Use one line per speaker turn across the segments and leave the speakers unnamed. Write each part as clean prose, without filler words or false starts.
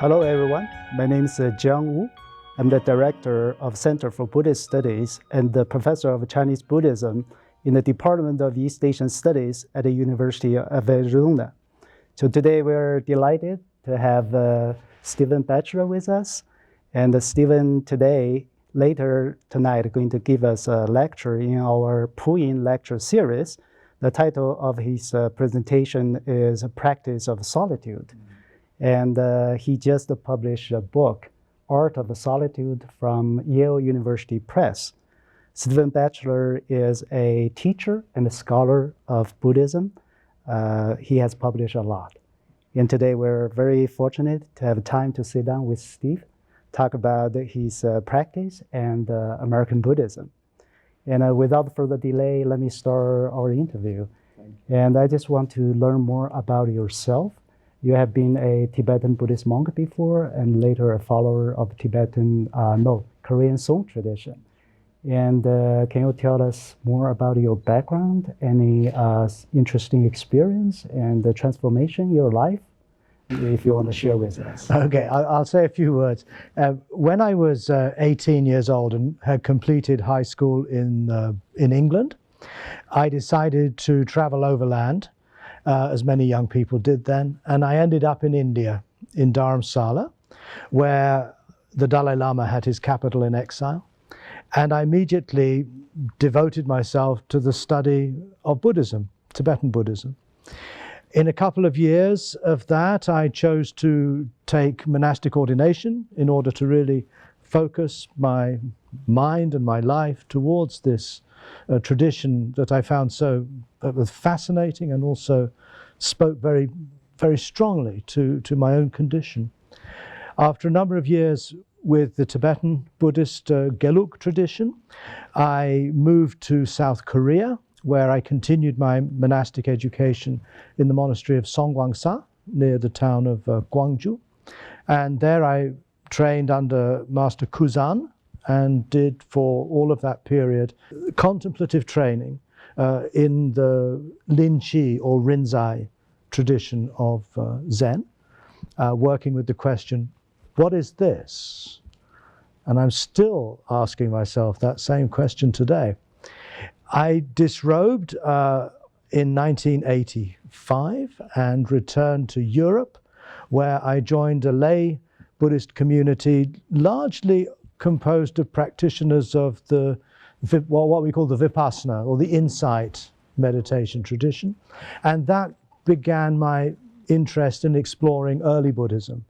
Hello everyone, my name is Jiang Wu. I'm the director of Center for Buddhist Studies and the professor of Chinese Buddhism in the Department of East Asian Studies at the University of Arizona. So today we're delighted to have Stephen Batchelor with us. And Stephen later tonight, going to give us a lecture in our Puyin lecture series. The title of his presentation is Practice of Solitude. And he just published a book, Art of Solitude, from Yale University Press. Stephen Batchelor is a teacher and a scholar of Buddhism. He has published a lot. And today we're very fortunate to have time to sit down with Steve, talk about his practice and American Buddhism. And without further delay, let me start our interview. And I just want to learn more about yourself. You have been a Tibetan Buddhist monk before, and later a follower of Korean Song tradition. And can you tell us more about your background, any interesting experience and the transformation in your life, if you want to share with us?
Okay, I'll say a few words. When I was 18 years old and had completed high school in England, I decided to travel overland, as many young people did then, and I ended up in India, in Dharamsala, where the Dalai Lama had his capital in exile. And I immediately devoted myself to the study of Buddhism, Tibetan Buddhism. In a couple of years of that, I chose to take monastic ordination in order to really focus my mind and my life towards this tradition that I found so fascinating and also spoke very, very strongly to my own condition. After a number of years with the Tibetan Buddhist Gelug tradition, I moved to South Korea, where I continued my monastic education in the monastery of Songwangsa, near the town of Gwangju. And there I trained under Master Kuzan and did for all of that period contemplative training in the Linchi or Rinzai tradition of Zen, working with the question, what is this? And I'm still asking myself that same question today. I disrobed in 1985 and returned to Europe, where I joined a lay Buddhist community largely composed of practitioners of what we call the Vipassana, or the insight meditation tradition. And that began my interest in exploring early Buddhism,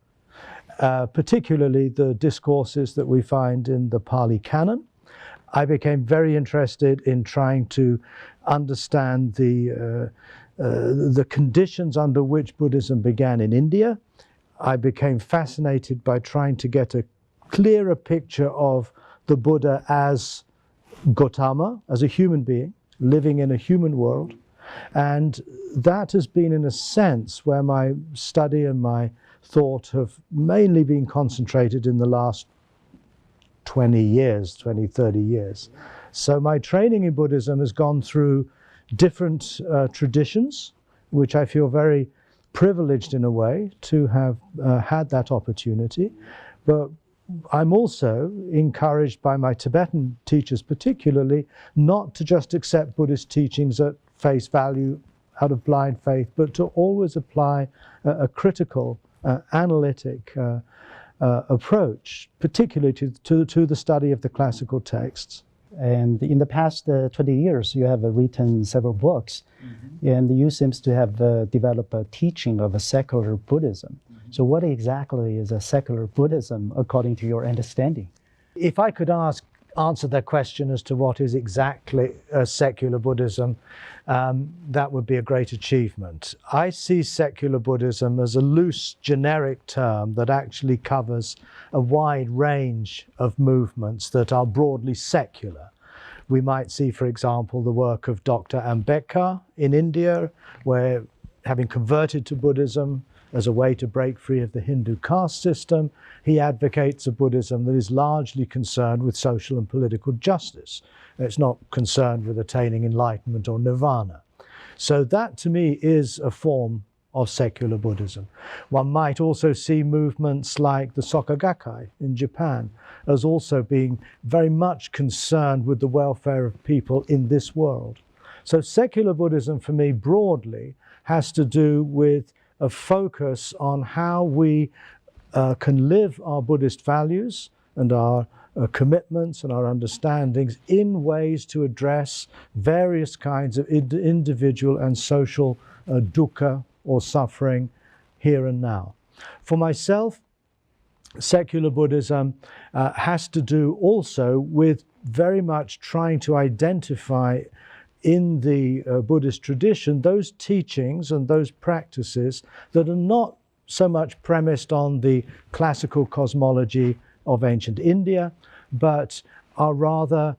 particularly the discourses that we find in the Pali Canon. I became very interested in trying to understand the conditions under which Buddhism began in India. I became fascinated by trying to get a clearer picture of the Buddha as Gautama, as a human being, living in a human world. And that has been, in a sense, where my study and my thought have mainly been concentrated in the last 20 years, 20, 30 years. So my training in Buddhism has gone through different traditions, which I feel very privileged in a way to have had that opportunity. But I'm also encouraged by my Tibetan teachers particularly not to just accept Buddhist teachings at face value out of blind faith, but to always apply a critical, analytic approach, particularly to the study of the classical texts.
And in the past 20 years, you have written several books, and you seem to have developed a teaching of a secular Buddhism. So what exactly is a secular Buddhism according to your understanding?
If I could answer that question as to what is exactly a secular Buddhism, that would be a great achievement. I see secular Buddhism as a loose, generic term that actually covers a wide range of movements that are broadly secular. We might see, for example, the work of Dr. Ambedkar in India, where, having converted to Buddhism as a way to break free of the Hindu caste system, he advocates a Buddhism that is largely concerned with social and political justice. It's not concerned with attaining enlightenment or nirvana. So that, to me, is a form of secular Buddhism. One might also see movements like the Soka Gakkai in Japan as also being very much concerned with the welfare of people in this world. So secular Buddhism for me broadly has to do with a focus on how we can live our Buddhist values and our commitments and our understandings in ways to address various kinds of individual and social dukkha or suffering here and now. For myself, secular Buddhism has to do also with very much trying to identify in the Buddhist tradition those teachings and those practices that are not so much premised on the classical cosmology of ancient India, but are rather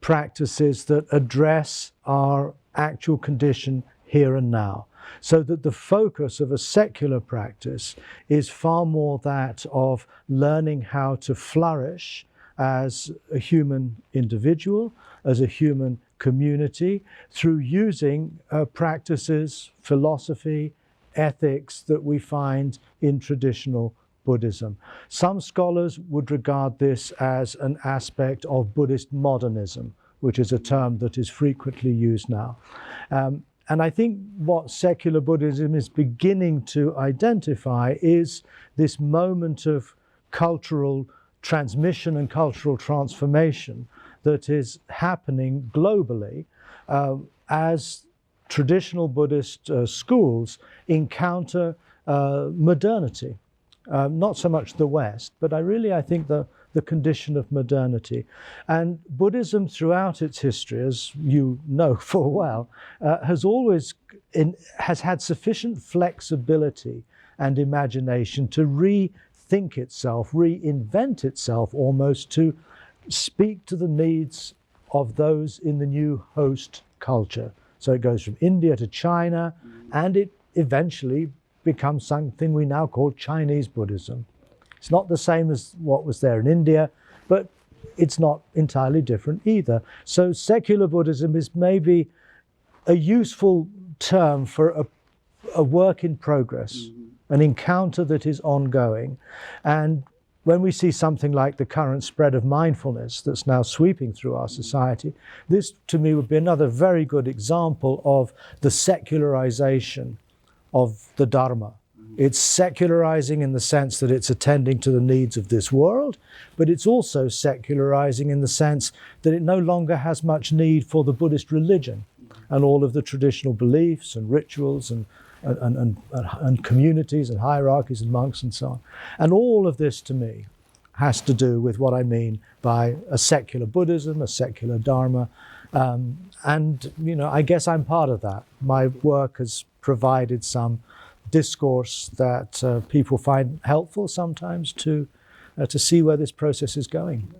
practices that address our actual condition here and now. So that the focus of a secular practice is far more that of learning how to flourish as a human individual, as a human community, through using practices, philosophy, ethics that we find in traditional Buddhism. Some scholars would regard this as an aspect of Buddhist modernism, which is a term that is frequently used now. And I think what secular Buddhism is beginning to identify is this moment of cultural transmission and cultural transformation that is happening globally as traditional Buddhist schools encounter modernity. Not so much the West, but I think the condition of modernity. And Buddhism throughout its history, as you know full well, has had sufficient flexibility and imagination to rethink itself, reinvent itself almost, to speak to the needs of those in the new host culture. So it goes from India to China, and it eventually becomes something we now call Chinese Buddhism. It's not the same as what was there in India, but it's not entirely different either. So secular Buddhism is maybe a useful term for a work in progress, an encounter that is ongoing. And when we see something like the current spread of mindfulness that's now sweeping through our society, this to me would be another very good example of the secularization of the Dharma. It's secularizing in the sense that it's attending to the needs of this world, but it's also secularizing in the sense that it no longer has much need for the Buddhist religion and all of the traditional beliefs and rituals and communities and hierarchies and monks and so on. And all of this to me has to do with what I mean by a secular Buddhism, a secular Dharma. And I guess I'm part of that. My work has provided some discourse that people find helpful sometimes to see where this process is going.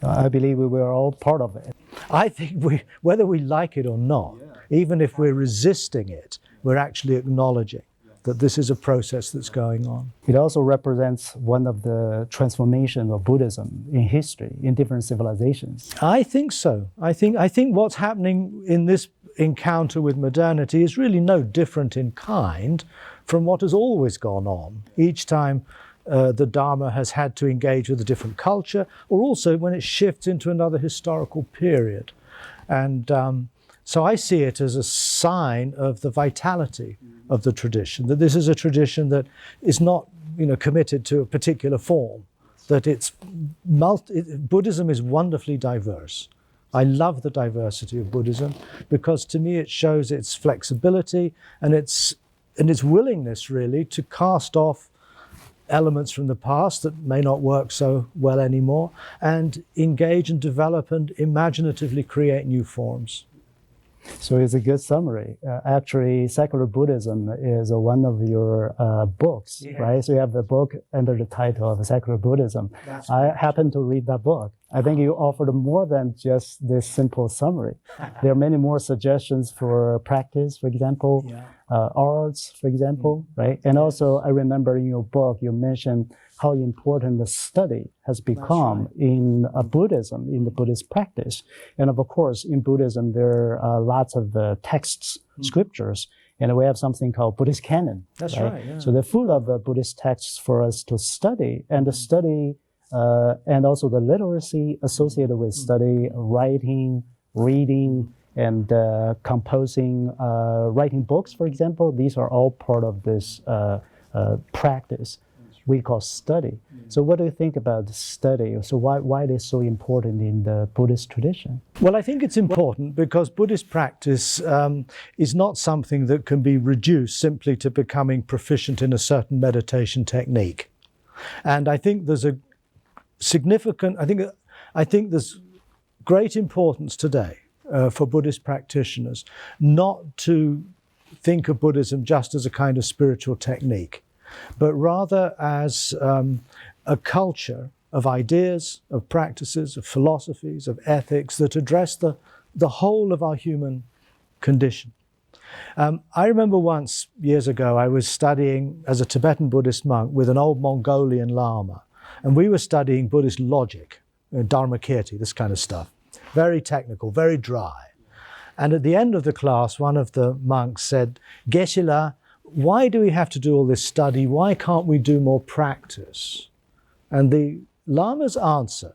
I believe we were all part of it.
I think whether we like it or not, even if we're resisting it, we're actually acknowledging that this is a process that's going on.
It also represents one of the transformations of Buddhism in history, in different civilizations.
I think so. I think what's happening in this encounter with modernity is really no different in kind from what has always gone on. Each time the Dharma has had to engage with a different culture, or also when it shifts into another historical period. And so I see it as a sign of the vitality of the tradition, that this is a tradition that is not, committed to a particular form, that Buddhism is wonderfully diverse. I love the diversity of Buddhism because to me it shows its flexibility and its willingness really to cast off elements from the past that may not work so well anymore and engage and develop and imaginatively create new forms.
So it's a good summary. Actually, Secular Buddhism is one of your books, right? So you have the book under the title of Secular Buddhism. I happened to read that book. I think you offered more than just this simple summary. There are many more suggestions for practice, for example, arts, for example, right? And also, I remember in your book, you mentioned how important the study has become in Buddhism, in the Buddhist practice. And of course, in Buddhism, there are lots of texts, scriptures, And we have something called Buddhist canon.
That's right, yeah.
So they're full of Buddhist texts for us to study, and the study, and also the literacy associated with study, writing, reading, and composing, writing books, for example. These are all part of this practice we call study. So what do you think about study? So why it is so important in the Buddhist tradition?
Well, I think it's important because Buddhist practice is not something that can be reduced simply to becoming proficient in a certain meditation technique. And I think there's a significant, I think there's great importance today for Buddhist practitioners not to think of Buddhism just as a kind of spiritual technique, but rather as a culture of ideas, of practices, of philosophies, of ethics that address the whole of our human condition. I remember once, years ago, I was studying as a Tibetan Buddhist monk with an old Mongolian Lama, and we were studying Buddhist logic, Dharmakirti, this kind of stuff. Very technical, very dry. And at the end of the class, one of the monks said, "Geshe-la, why do we have to do all this study? Why can't we do more practice?" And the Lama's answer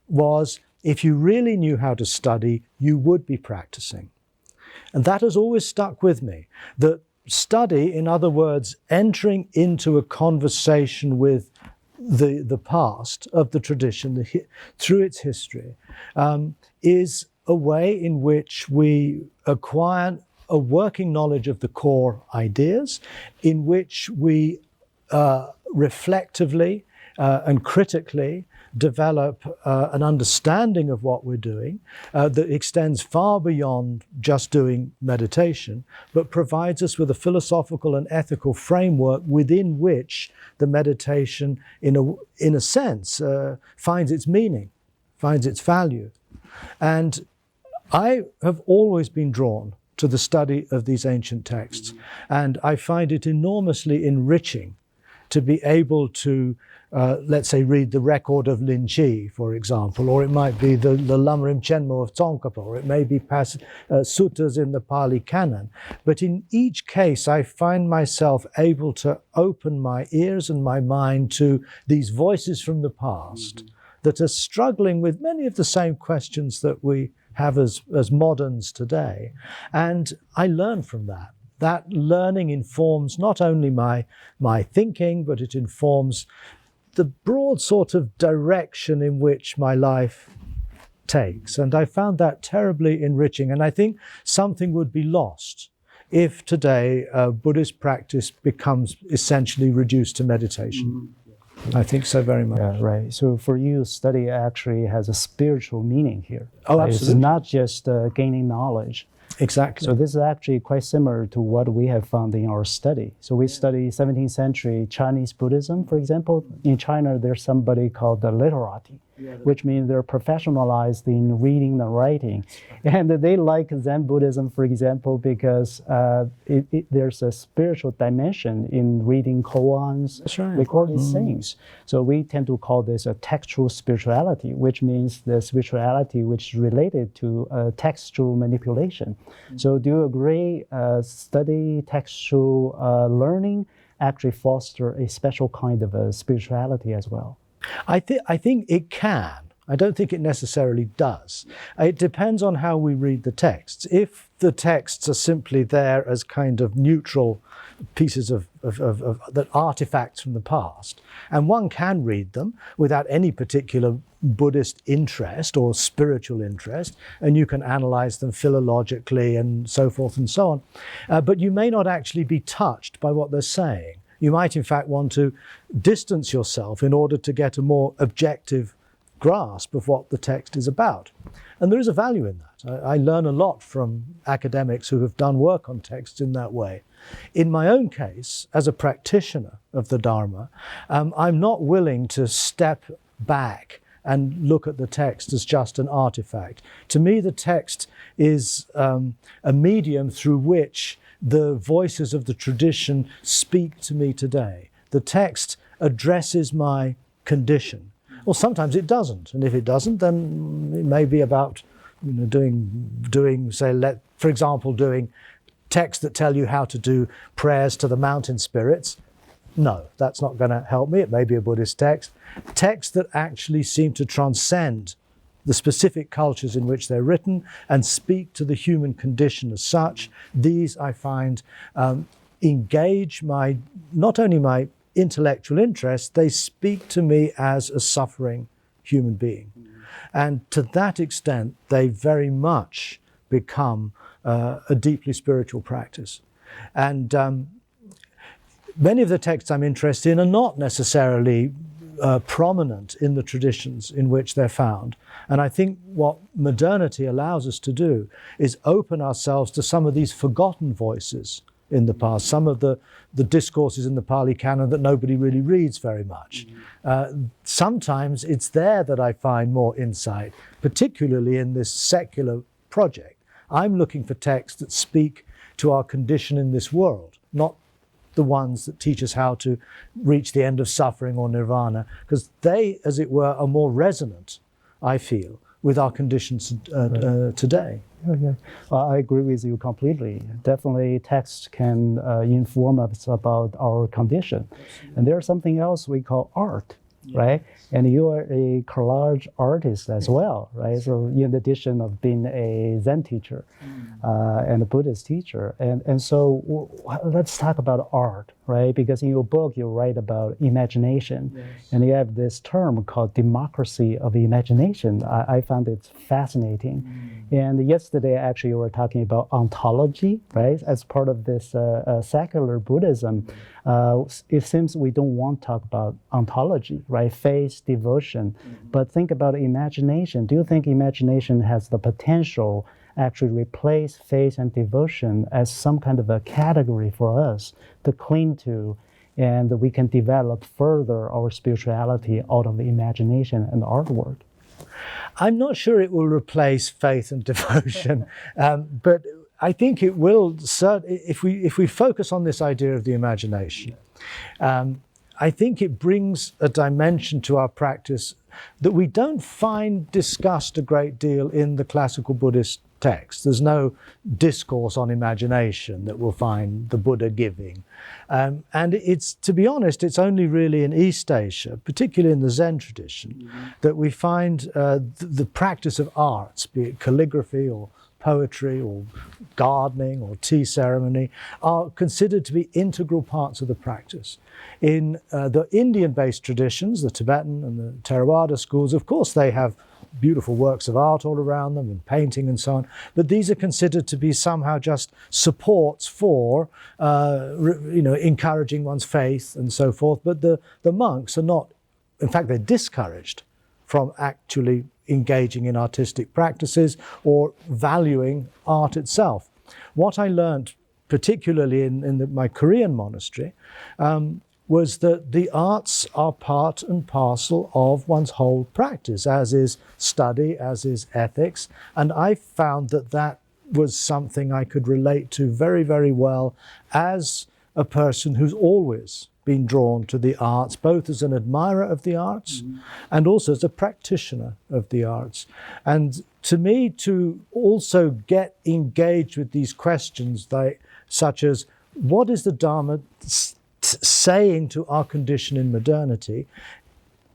was, if you really knew how to study, you would be practicing. And that has always stuck with me, that study, in other words, entering into a conversation with the past of the tradition through its history, is a way in which we acquire a working knowledge of the core ideas, in which we reflectively and critically develop an understanding of what we're doing that extends far beyond just doing meditation, but provides us with a philosophical and ethical framework within which the meditation, in a sense, finds its meaning, finds its value. And I have always been drawn to the study of these ancient texts, and I find it enormously enriching to be able to, let's say, read the record of Lin Chi, for example, or it might be the Lamrim Chenmo of Tsongkhapa, or it may be suttas in the Pali Canon. But in each case, I find myself able to open my ears and my mind to these voices from the past that are struggling with many of the same questions that we have as moderns today. And I learn from that. That learning informs not only my thinking, but it informs the broad sort of direction in which my life takes. And I found that terribly enriching. And I think something would be lost if today Buddhist practice becomes essentially reduced to meditation. I think so very much.
Yeah, right. So for you, study actually has a spiritual meaning here.
Oh, absolutely.
It's not just gaining knowledge.
Exactly.
So this is actually quite similar to what we have found in our study. So we study 17th century Chinese Buddhism, for example. In China, there's somebody called the literati, which means they're professionalized in reading and writing. And they like Zen Buddhism, for example, because there's a spiritual dimension in reading koans, recording sayings. So we tend to call this a textual spirituality, which means the spirituality which is related to textual manipulation. So do you agree study textual learning actually foster a special kind of a spirituality as well?
I think it can. I don't think it necessarily does. It depends on how we read the texts. If the texts are simply there as kind of neutral pieces of that artifacts from the past, and one can read them without any particular Buddhist interest or spiritual interest, and you can analyze them philologically and so forth and so on, but you may not actually be touched by what they're saying. You might, in fact, want to distance yourself in order to get a more objective grasp of what the text is about. And there is a value in that. I learn a lot from academics who have done work on texts in that way. In my own case, as a practitioner of the Dharma, I'm not willing to step back and look at the text as just an artifact. To me, the text is a medium through which the voices of the tradition speak to me today. The text addresses my condition. Well, sometimes it doesn't, and if it doesn't, then it may be about doing, say, for example, doing texts that tell you how to do prayers to the mountain spirits, no, that's not going to help me. It may be a Buddhist text. Texts that actually seem to transcend the specific cultures in which they're written and speak to the human condition as such, these I find engage not only my intellectual interest, they speak to me as a suffering human being. And to that extent, they very much become a deeply spiritual practice. And many of the texts I'm interested in are not necessarily prominent in the traditions in which they're found. And I think what modernity allows us to do is open ourselves to some of these forgotten voices in the past, some of the discourses in the Pali Canon that nobody really reads very much. Sometimes it's there that I find more insight, particularly in this secular project. I'm looking for texts that speak to our condition in this world, not the ones that teach us how to reach the end of suffering or nirvana, because they, as it were, are more resonant, I feel, with our conditions today.
Okay. Well, I agree with you completely. Definitely text can inform us about our condition. And there's something else we call art, right? And you are a collage artist as well, right? So in addition of being a Zen teacher and a Buddhist teacher. And so let's talk about art, right? Because in your book, you write about imagination. Yes. And you have this term called democracy of imagination. I found it fascinating. And yesterday, actually, you were talking about ontology, right? As part of this secular Buddhism. It seems we don't want to talk about ontology, right? Faith, devotion, but think about imagination. Do you think imagination has the potential actually replace faith and devotion as some kind of a category for us to cling to, and we can develop further our spirituality out of imagination and artwork?
I'm not sure it will replace faith and devotion, but I think it will, if we focus on this idea of the imagination, I think it brings a dimension to our practice that we don't find discussed a great deal in the classical Buddhist texts. There's no discourse on imagination that we'll find the Buddha giving. And it's, to be honest, it's only really in East Asia, particularly in the Zen tradition, that we find the practice of arts, be it calligraphy or poetry or gardening or tea ceremony, are considered to be integral parts of the practice. In the Indian-based traditions, the Tibetan and the Theravada schools, of course, they have beautiful works of art all around them and painting and so on, but these are considered to be somehow just supports for encouraging one's faith and so forth. But the monks are not, in fact, they're discouraged from actually engaging in artistic practices or valuing art itself. What I learned, particularly in my Korean monastery, was that the arts are part and parcel of one's whole practice, as is study, as is ethics. And I found that that was something I could relate to very, very well as a person who's always been drawn to the arts, both as an admirer of the arts and also as a practitioner of the arts. And to me, to also get engaged with these questions such as, what is the Dharma saying to our condition in modernity?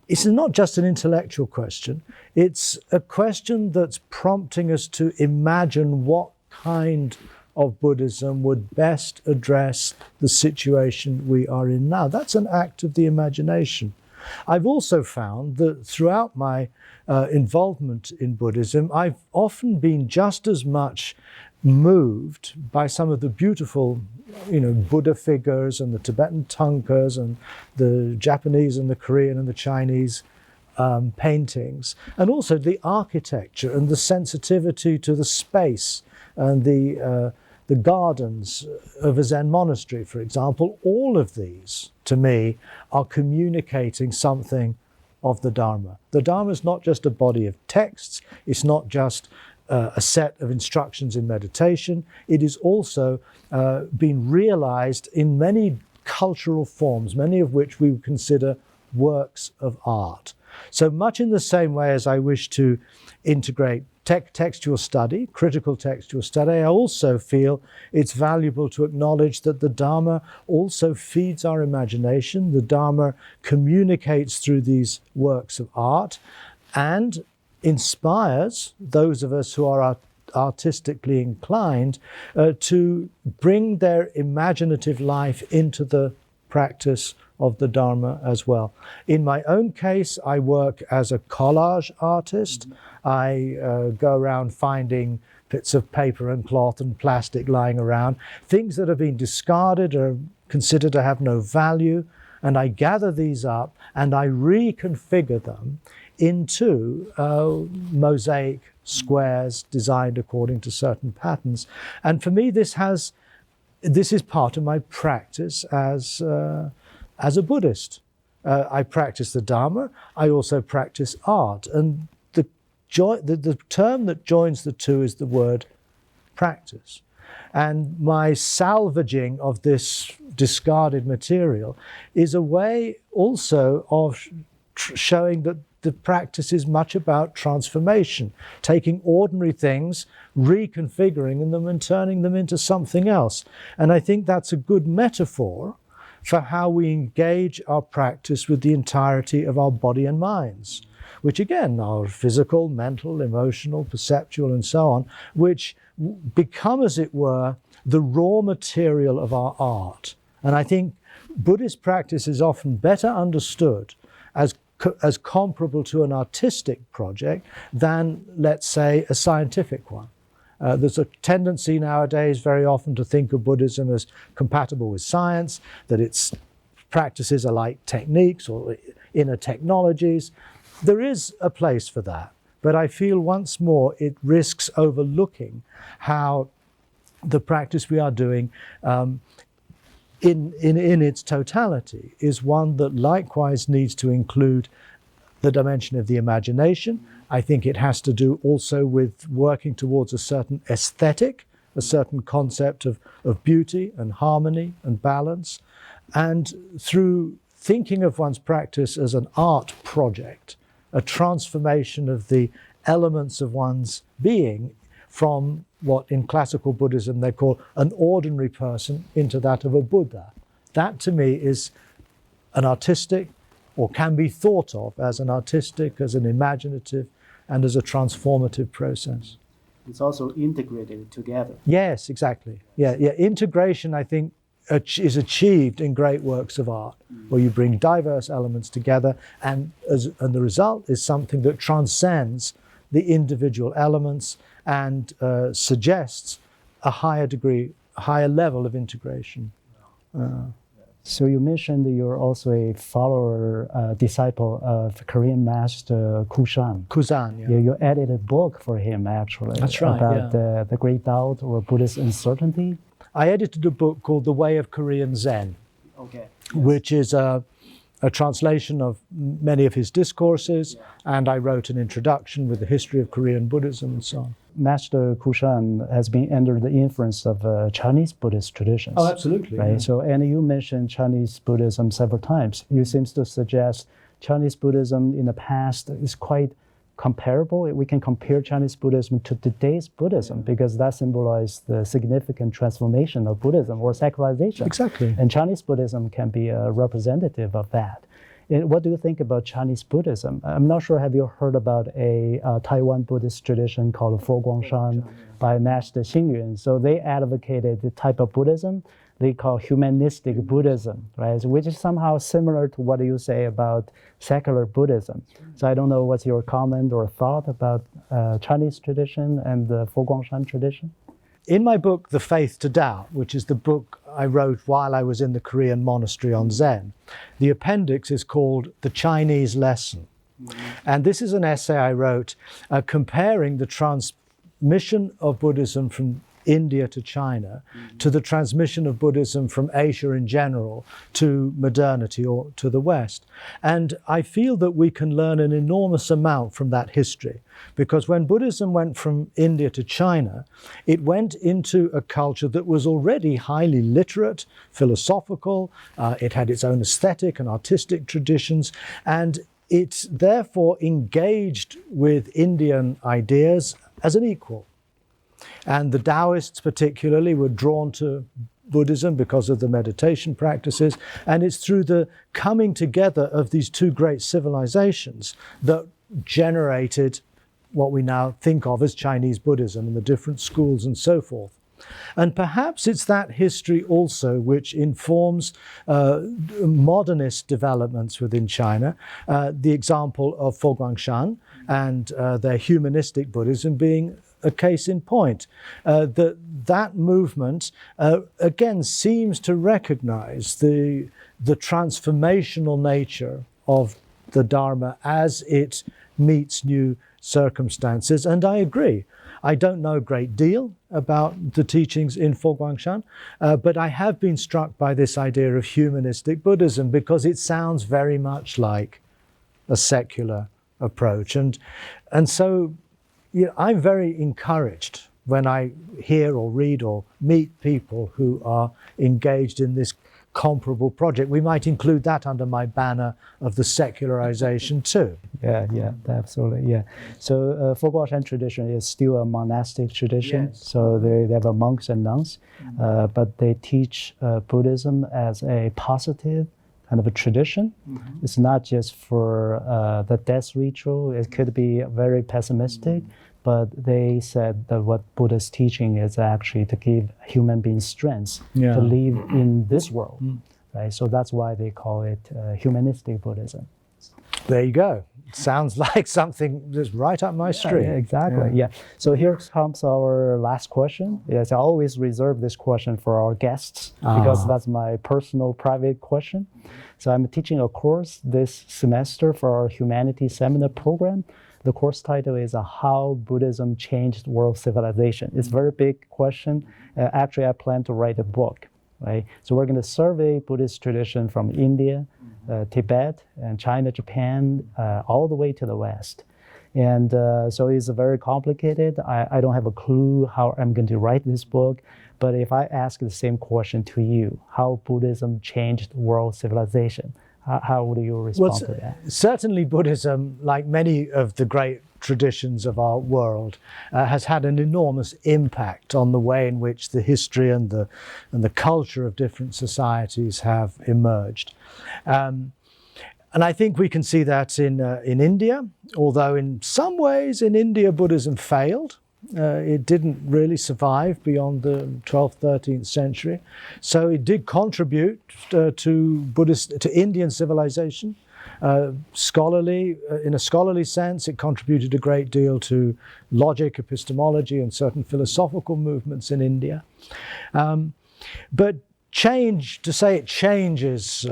It's not just an intellectual question. It's a question that's prompting us to imagine what kind of Buddhism would best address the situation we are in now. That's an act of the imagination. I've also found that throughout my involvement in Buddhism, I've often been just as much moved by some of the beautiful, Buddha figures and the Tibetan thangkas and the Japanese and the Korean and the Chinese paintings, and also the architecture and the sensitivity to the space and the gardens of a Zen monastery, for example. All of these, to me, are communicating something of the Dharma. The Dharma is not just a body of texts. It's not just a set of instructions in meditation. It is also been realized in many cultural forms, many of which we would consider works of art. So much in the same way as I wish to integrate textual study, critical textual study, I also feel it's valuable to acknowledge that the Dharma also feeds our imagination. The Dharma communicates through these works of art and inspires those of us who are artistically inclined to bring their imaginative life into the practice of the Dharma as well. In my own case, I work as a collage artist. I go around finding bits of paper and cloth and plastic lying around, things that have been discarded or considered to have no value, and I gather these up and I reconfigure them into mosaic squares designed according to certain patterns. And for me, this is part of my practice as a Buddhist. I practice the Dharma. I also practice art. And the term that joins the two is the word practice. And my salvaging of this discarded material is a way also of showing that the practice is much about transformation, taking ordinary things, reconfiguring them and turning them into something else. And I think that's a good metaphor for how we engage our practice with the entirety of our body and minds, which again are physical, mental, emotional, perceptual, and so on, which become, as it were, the raw material of our art. And I think Buddhist practice is often better understood as comparable to an artistic project than, let's say, a scientific one. There's a tendency nowadays very often to think of Buddhism as compatible with science, that its practices are like techniques or inner technologies. There is a place for that, but I feel once more it risks overlooking how the practice we are doing in its totality is one that likewise needs to include the dimension of the imagination. I think it has to do also with working towards a certain aesthetic, a certain concept of beauty and harmony and balance. And through thinking of one's practice as an art project, a transformation of the elements of one's being from what in classical Buddhism they call an ordinary person into that of a Buddha. That to me is an artistic, or can be thought of as an artistic, as an imaginative, and as a transformative process.
It's also integrated together.
Yes, exactly. Yeah. Integration, I think, is achieved in great works of art, where you bring diverse elements together, and the result is something that transcends the individual elements and suggests a higher degree, a higher level of integration.
So you mentioned that you're also a follower, disciple of Korean master Kushan.
Kuzan, yeah.
You edited a book for him, actually.
That's right,
about the great doubt or Buddhist uncertainty.
I edited a book called The Way of Korean Zen,
Okay.
which is a translation of many of his discourses, and I wrote an introduction with the history of Korean Buddhism and so on.
Master Kushan has been under the influence of Chinese Buddhist traditions.
Oh, absolutely.
Right.
Yeah.
So, and you mentioned Chinese Buddhism several times. You seem to suggest Chinese Buddhism in the past is quite comparable. We can compare Chinese Buddhism to today's Buddhism because that symbolizes the significant transformation of Buddhism or secularization.
Exactly.
And Chinese Buddhism can be a representative of that. And what do you think about Chinese Buddhism? I'm not sure, have you heard about a Taiwan Buddhist tradition called Foguangshan by Master Xingyun? So they advocated the type of Buddhism they call humanistic Buddhism, right? Which is somehow similar to what you say about secular Buddhism. So I don't know what's your comment or thought about Chinese tradition and the Foguangshan tradition?
In my book, The Faith to Doubt, which is the book I wrote while I was in the Korean monastery on Zen, the appendix is called The Chinese Lesson. And this is an essay I wrote comparing the transmission of Buddhism from India to China to the transmission of Buddhism from Asia in general to modernity or to the West. And I feel that we can learn an enormous amount from that history, because when Buddhism went from India to China, it went into a culture that was already highly literate, philosophical, it had its own aesthetic and artistic traditions, and it therefore engaged with Indian ideas as an equal. And the Taoists particularly were drawn to Buddhism because of the meditation practices, and it's through the coming together of these two great civilizations that generated what we now think of as Chinese Buddhism and the different schools and so forth. And perhaps it's that history also which informs modernist developments within China, the example of Fo Guangshan and their humanistic Buddhism being a case in point. That movement, again, seems to recognize the transformational nature of the Dharma as it meets new circumstances. And I agree. I don't know a great deal about the teachings in Fo Guangshan, but I have been struck by this idea of humanistic Buddhism because it sounds very much like a secular approach. And so I'm very encouraged when I hear or read or meet people who are engaged in this comparable project. We might include that under my banner of the secularization too.
Yeah, absolutely, yeah. So Fo Guangshan tradition is still a monastic tradition.
Yes.
So they have monks and nuns, but they teach Buddhism as a positive kind of a tradition. It's not just for the death ritual. It could be very pessimistic, but they said that what Buddha's teaching is actually to give human beings strength to live in this world, right? So that's why they call it humanistic Buddhism.
There you go. Sounds like something that's right up my street.
Yeah, exactly. Yeah. So here comes our last question. Yes, I always reserve this question for our guests because that's my personal private question. So I'm teaching a course this semester for our humanities seminar program. The course title is How Buddhism Changed World Civilization. It's a very big question. Actually, I plan to write a book, right? So we're going to survey Buddhist tradition from India, Tibet, and China, Japan, all the way to the West. And so it's very complicated. I don't have a clue how I'm going to write this book. But if I ask the same question to you, how Buddhism changed world civilization, how would you respond to that?
Certainly Buddhism, like many of the great traditions of our world, has had an enormous impact on the way in which the history and the culture of different societies have emerged. And I think we can see that in India, although in some ways in India Buddhism failed. It didn't really survive beyond the 12th, 13th century. So it did contribute to Indian civilization. Scholarly, in a scholarly sense, it contributed a great deal to logic, epistemology, and certain philosophical movements in India. But change, to say it changes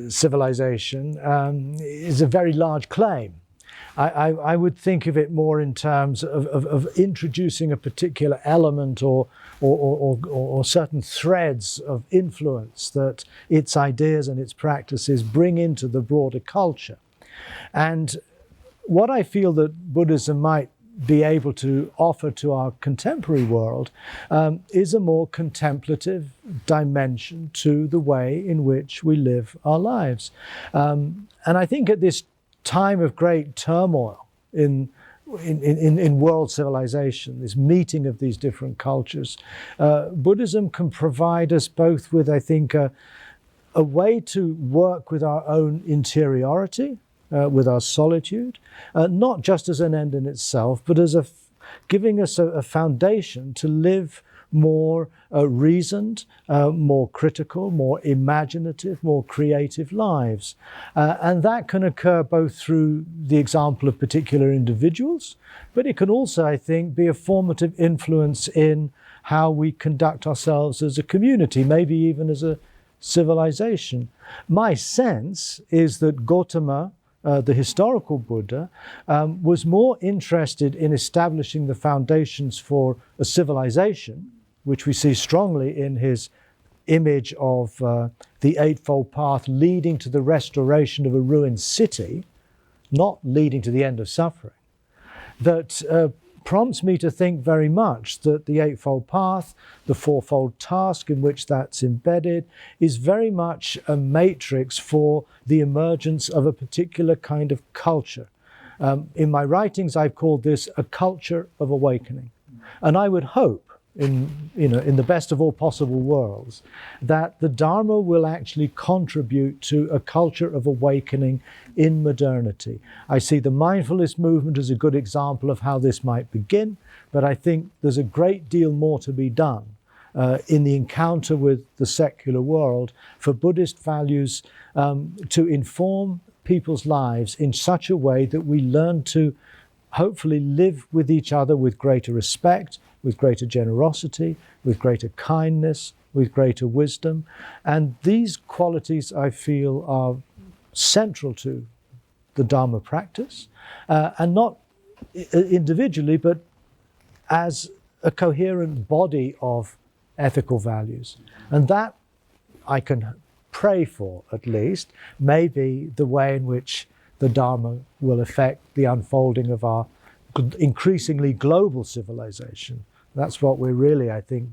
civilization, is a very large claim. I would think of it more in terms of introducing a particular element or certain threads of influence that its ideas and its practices bring into the broader culture. And what I feel that Buddhism might be able to offer to our contemporary world is a more contemplative dimension to the way in which we live our lives. And I think at this time of great turmoil in world civilization, this meeting of these different cultures, Buddhism can provide us both with, I think, a way to work with our own interiority, with our solitude, not just as an end in itself, but as giving us a foundation to live more reasoned, more critical, more imaginative, more creative lives. And that can occur both through the example of particular individuals, but it can also, I think, be a formative influence in how we conduct ourselves as a community, maybe even as a civilization. My sense is that Gautama, the historical Buddha, was more interested in establishing the foundations for a civilization, which we see strongly in his image of the Eightfold Path leading to the restoration of a ruined city, not leading to the end of suffering, that prompts me to think very much that the Eightfold Path, the Fourfold Task in which that's embedded, is very much a matrix for the emergence of a particular kind of culture. In my writings, I've called this a culture of awakening. And I would hope, in the best of all possible worlds, that the Dharma will actually contribute to a culture of awakening in modernity. I see the mindfulness movement as a good example of how this might begin, but I think there's a great deal more to be done in the encounter with the secular world for Buddhist values to inform people's lives in such a way that we learn to hopefully live with each other with greater respect, with greater generosity, with greater kindness, with greater wisdom. And these qualities, I feel, are central to the Dharma practice, and not individually, but as a coherent body of ethical values. And that I can pray for, at least, may be the way in which the Dharma will affect the unfolding of our increasingly global civilization. That's what we really, I think,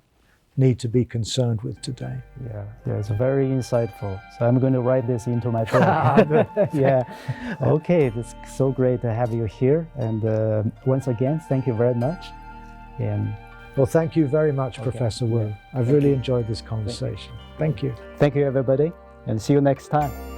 need to be concerned with today.
Yeah, it's very insightful. So I'm going to write this into my book. Yeah. Okay, it's so great to have you here. And once again, thank you very much. And
well, thank you very much, Professor Wu. I've really enjoyed this conversation. Thank you.
Thank you, everybody, and see you next time.